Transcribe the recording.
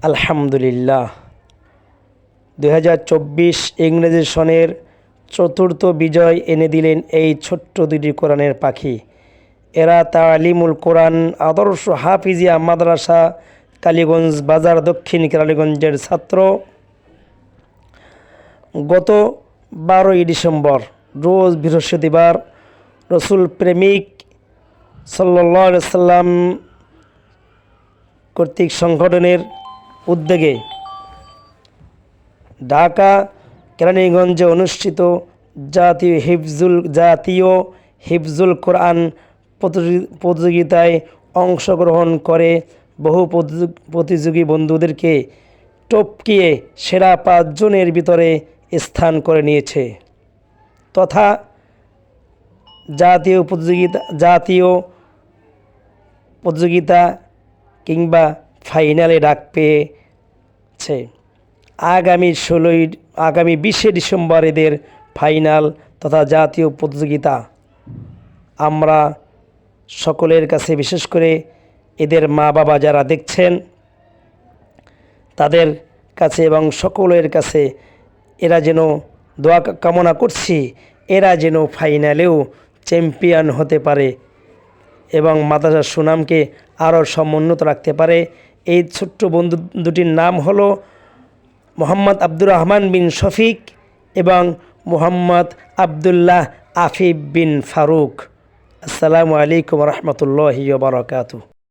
আলহামদুলিল্লাহ ২০২৪ ইংরেজি সনের চতুর্থ বিজয় এনে দিলেন এই ছোট্ট দুটি কোরআনের পাখি। এরা তালিমুল কোরআন আদর্শ হাফিজিয়া মাদ্রাসা কালীগঞ্জ বাজার দক্ষিণ কালীগঞ্জের ছাত্র। গত 12ই ডিসেম্বর রোজ বৃহস্পতিবার রসুল প্রেমিক সাল্লাল্লাহু আলাইহি সাল্লাম কর্তৃক সংগঠনের উদ্যোগে ঢাকা কেরানীগঞ্জে অনুষ্ঠিত জাতীয় হিফজুল কোরআন প্রতিযোগিতায় অংশগ্রহণ করে বহু প্রতিযোগী বন্ধুদেরকে টপকিয়ে সেরা 5 জনের ভিতরে স্থান করে নিয়েছে তথা জাতীয় প্রতিযোগিতা কিংবা ফাইনালে ডাক পেয়েছে। আগামী 20 ডিসেম্বর এদের ফাইনাল তথা জাতীয় প্রতিযোগিতা। আমরা সকলের কাছে, বিশেষ করে এদের মা বাবা যারা দেখছেন তাদের কাছে এবং সকলের কাছে এরা যেন দোয়া কামনা করছি, এরা যেন ফাইনালেও চ্যাম্পিয়ন হতে পারে এবং মাদ্রাসার সুনামকে আরও সমুন্নত রাখতে পারে। এই ছোট্ট বন্ধু দুটির নাম হলো মোহাম্মদ আব্দুর রহমান বিন শফিক এবং মোহাম্মদ আবদুল্লাহ আফিফ বিন ফারুক। আসসালামু আলাইকুম রহমতুল্লাহি ওয়া বারাকাতুহু।